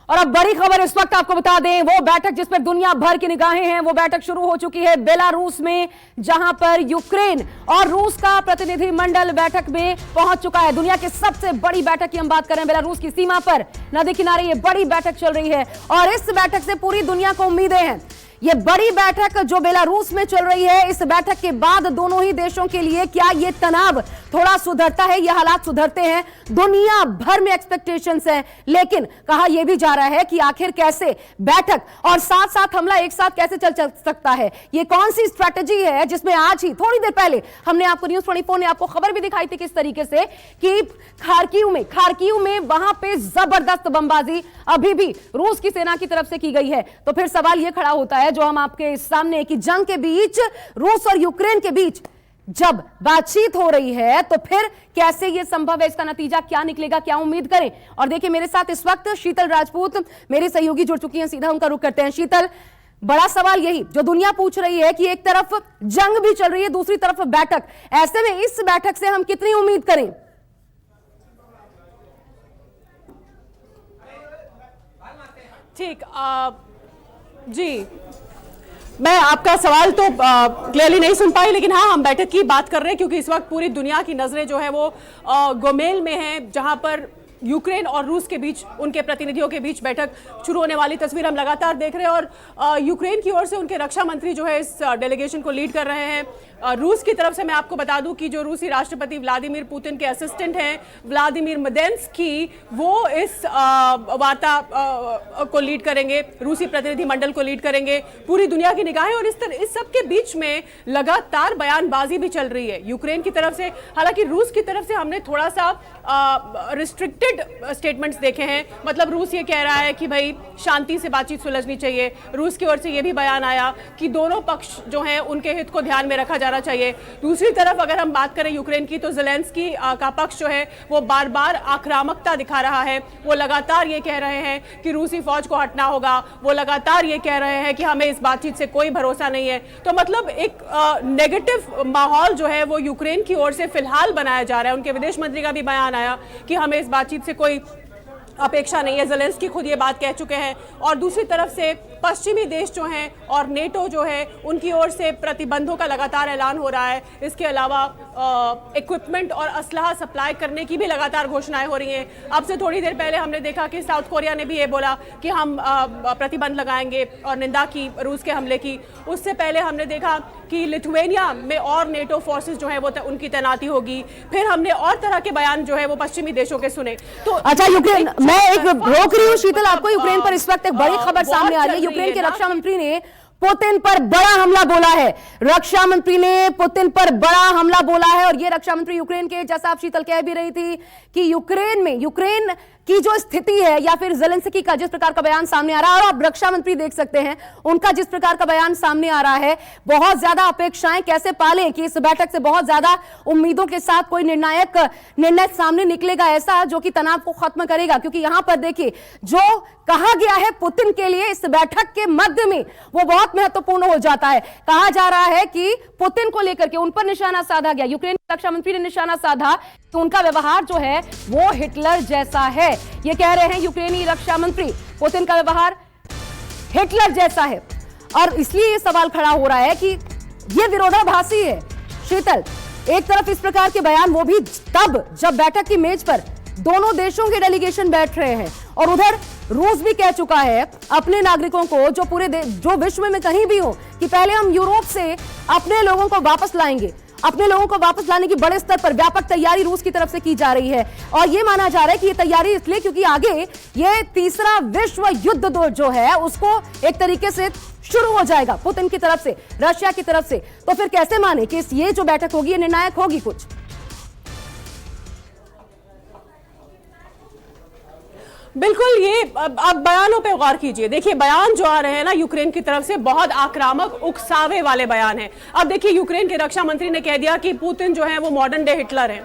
और अब बड़ी खबर इस वक्त आपको बता दें, वो बैठक जिस पर दुनिया भर की निगाहें हैं, वो बैठक शुरू हो चुकी है बेलारूस में, जहां पर यूक्रेन और रूस का प्रतिनिधिमंडल बैठक में पहुंच चुका है। दुनिया की सबसे बड़ी बैठक की हम बात कर रहे हैं। बेलारूस की सीमा पर नदी किनारे ये बड़ी बैठक चल रही है और इस बैठक से पूरी दुनिया को उम्मीदें हैं। ये बड़ी बैठक जो बेलारूस में चल रही है, इस बैठक के बाद दोनों ही देशों के लिए क्या ये तनाव थोड़ा सुधरता है, ये हालात सुधरते हैं? दुनिया भर में एक्सपेक्टेशंस हैं, लेकिन कहा यह भी जा रहा है कि आखिर कैसे बैठक और साथ साथ हमला एक साथ कैसे चल सकता है? ये कौन सी स्ट्रैटेजी है जिसमें आज ही थोड़ी देर पहले हमने आपको न्यूज़ 24 ने आपको खबर भी दिखाई थी किस तरीके से कि खार्किव में वहां पे जबरदस्त बमबाजी अभी भी रूस की सेना की तरफ से की गई है। तो फिर सवाल यह खड़ा होता है जो हम आपके सामने कि जंग के बीच, रूस और यूक्रेन के बीच जब बातचीत हो रही है तो फिर कैसे यह संभव है? इसका नतीजा क्या निकलेगा, क्या उम्मीद करें? और देखिए मेरे साथ इस वक्त शीतल राजपूत मेरी सहयोगी जुड़ चुकी हैं, सीधा उनका रुख करते हैं। शीतल, बड़ा सवाल यही जो दुनिया पूछ रही है कि एक तरफ जंग भी चल रही है, दूसरी तरफ बैठक, ऐसे में इस बैठक से हम कितनी उम्मीद करें? ठीक, जी, मैं आपका सवाल तो क्लियरली नहीं सुन पाई, लेकिन हाँ, हम बैठक की बात कर रहे हैं क्योंकि इस वक्त पूरी दुनिया की नजरें जो है वो गोमेल में हैं, जहां पर यूक्रेन और रूस के बीच, उनके प्रतिनिधियों के बीच बैठक शुरू होने वाली तस्वीर हम लगातार देख रहे हैं। और यूक्रेन की ओर से उनके रक्षा मंत्री जो है इस डेलीगेशन को लीड कर रहे हैं। रूस की तरफ से मैं आपको बता दूं कि जो रूसी राष्ट्रपति व्लादिमीर पुतिन के असिस्टेंट हैं व्लादिमीर मेदेंस्की, वो इस वार्ता को लीड करेंगे, रूसी प्रतिनिधिमंडल को लीड करेंगे। पूरी दुनिया की निगाहें और इस सब के बीच में लगातार बयानबाजी भी चल रही है यूक्रेन की तरफ से। हालांकि रूस की तरफ से हमने थोड़ा सा रिस्ट्रिक्टेड स्टेटमेंट्स देखे हैं, मतलब रूस ये कह रहा है कि भाई शांति से बातचीत सुलझनी चाहिए। रूस की ओर से ये भी बयान आया कि दोनों पक्ष जो हैं उनके हित को ध्यान में रखा जाना चाहिए। दूसरी तरफ अगर हम बात करें यूक्रेन की, तो ज़ेलेंस्की का पक्ष जो है वो बार बार आक्रामकता दिखा रहा है। वो लगातार ये कह रहे हैं कि रूसी फौज को हटना होगा, वो लगातार ये कह रहे हैं कि हमें इस बातचीत से कोई भरोसा नहीं है। तो मतलब एक नेगेटिव माहौल जो है वो यूक्रेन की ओर से फिलहाल बनाया जा रहा है। उनके विदेश मंत्री का भी बयान आया कि हमें इस बातचीत से कोई अपेक्षा नहीं है, ज़ेलेंस्की खुद ये बात कह चुके हैं। और दूसरी तरफ से पश्चिमी देश जो हैं और नेटो जो है, उनकी ओर से प्रतिबंधों का लगातार ऐलान हो रहा है। इसके अलावा इक्विपमेंट और असलहा सप्लाई करने की भी लगातार घोषणाएं हो रही हैं। अब से थोड़ी देर पहले हमने देखा कि साउथ कोरिया ने भी ये बोला कि हम प्रतिबंध लगाएंगे और निंदा की रूस के हमले की। उससे पहले हमने देखा कि लिथुआनिया में और नेटो फोर्सेस जो है वो उनकी तैनाती होगी। फिर हमने और तरह के बयान जो है वो पश्चिमी देशों के सुने। तो अच्छा, यूक्रेन, मैं एक रोक रही हूँ शीतल आपको। यूक्रेन पर इस वक्त एक बड़ी खबर सामने आ रही है। यूक्रेन के रक्षा मंत्री ने पुतिन पर बड़ा हमला बोला है। रक्षा मंत्री ने पुतिन पर बड़ा हमला बोला है और ये रक्षा मंत्री यूक्रेन के, जैसा आप शीतल कह भी रही थी कि यूक्रेन की जो स्थिति है या फिर ज़ेलेंस्की का जिस प्रकार का बयान सामने आ रहा है, और आप रक्षा मंत्री देख सकते हैं उनका जिस प्रकार का बयान सामने आ रहा है, बहुत ज्यादा अपेक्षाएं कैसे पालें कि इस बैठक से बहुत ज्यादा उम्मीदों के साथ कोई निर्णायक निर्णय सामने निकलेगा ऐसा जो कि तनाव को खत्म करेगा। क्योंकि यहां पर देखिए जो कहा गया है पुतिन के लिए इस बैठक के मध्य में, वो बहुत महत्वपूर्ण हो जाता है। कहा जा रहा है कि पुतिन को लेकर के उन पर निशाना साधा गया, यूक्रेन के रक्षा मंत्री ने निशाना साधा कि उनका व्यवहार जो है वो हिटलर जैसा है। ये कह रहे हैं यूक्रेनी रक्षा मंत्री, पुतिन का व्यवहार हिटलर जैसा है। और इसलिए ये सवाल खड़ा हो रहा है कि ये विरोधाभासी है। शीतल, एक तरफ इस प्रकार के बयान, वो भी तब जब बैठक की मेज पर दोनों देशों के डेलीगेशन बैठ रहे हैं, और उधर रूस भी कह चुका है अपने नागरिकों को, जो विश्व में कहीं भी हो, कि पहले हम यूरोप से अपने लोगों को वापस लाएंगे। अपने लोगों को वापस लाने की बड़े स्तर पर व्यापक तैयारी रूस की तरफ से की जा रही है। और यह माना जा रहा है कि यह तैयारी इसलिए क्योंकि आगे यह तीसरा विश्व युद्ध जो है उसको एक तरीके से शुरू हो जाएगा पुतिन की तरफ से, रशिया की तरफ से। तो फिर कैसे माने कि ये जो बैठक होगी ये निर्णायक होगी कुछ? बिल्कुल, ये अब बयानों पे गौर कीजिए। देखिए बयान जो आ रहे हैं ना यूक्रेन की तरफ से, बहुत आक्रामक, उकसावे वाले बयान हैं। अब देखिए यूक्रेन के रक्षा मंत्री ने कह दिया कि पुतिन जो है वो मॉडर्न डे हिटलर है।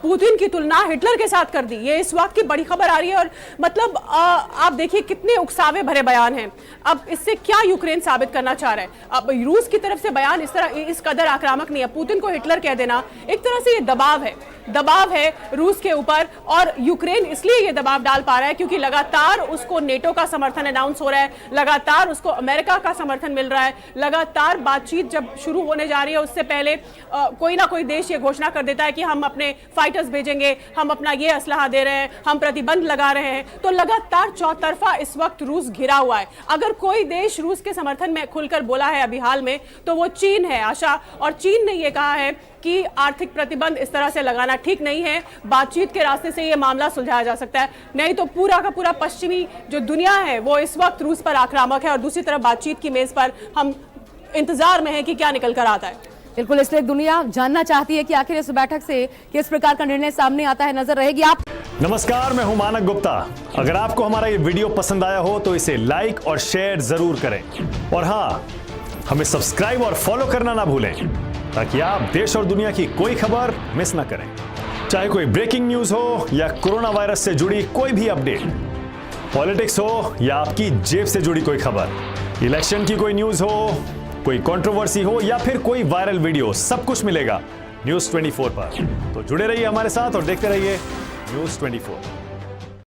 पुतिन की तुलना हिटलर के साथ कर दी। ये इस वक्त की बड़ी खबर आ रही है और मतलब आप देखिए कितने उकसावे भरे बयान हैं। अब इससे क्या यूक्रेन साबित करना चाह रहा है? अब रूस की तरफ से बयान इस कदर आक्रामक नहीं है। पुतिन को हिटलर कह देना एक तरह से ये दबाव है रूस के ऊपर, और यूक्रेन इसलिए ये दबाव डाल पा रहा है क्योंकि लगातार उसको नेटो का समर्थन अनाउंस हो रहा है, लगातार उसको अमेरिका का समर्थन मिल रहा है, लगातार बातचीत जब शुरू होने जा रही है उससे पहले कोई ना कोई देश ये घोषणा कर देता है कि हम अपने फाइटर्स भेजेंगे, हम अपना ये असलहा दे रहे हैं, हम प्रतिबंध लगा रहे हैं। तो लगातार चौतरफा इस वक्त रूस घिरा हुआ है। अगर कोई देश रूस के समर्थन में खुलकर बोला है अभी हाल में तो वो चीन है, आशा। और चीन ने ये कहा है कि आर्थिक प्रतिबंध इस तरह से लगाना ठीक नहीं है, बातचीत के रास्ते से ये मामला सुलझाया जा सकता है, नहीं तो पूरा का पूरा पश्चिमी जो दुनिया है वो इस वक्त रूस पर आक्रामक है। और दूसरी तरफ बातचीत की मेज पर हम इंतजार में है कि क्या निकल कर आता है। बिल्कुल, इसलिए दुनिया जानना चाहती है कि आखिर इस बैठक से किस प्रकार का निर्णय सामने आता है। नजर रहेगी आप। नमस्कार, मैं हूं मानक गुप्ता। अगर आपको हमारा ये वीडियो पसंद आया हो तो इसे लाइक और शेयर जरूर करें, और हाँ, हमें सब्सक्राइब और फॉलो करना ना भूलें ताकि आप देश और दुनिया की कोई खबर मिस ना करें। चाहे कोई ब्रेकिंग न्यूज हो या कोरोना वायरस से जुड़ी कोई भी अपडेट, पॉलिटिक्स हो या आपकी जेब से जुड़ी कोई खबर, इलेक्शन की कोई न्यूज हो, कोई कंट्रोवर्सी हो या फिर कोई वायरल वीडियो, सब कुछ मिलेगा न्यूज़ 24 पर। तो जुड़े रहिए हमारे साथ और देखते रहिए न्यूज़ 24।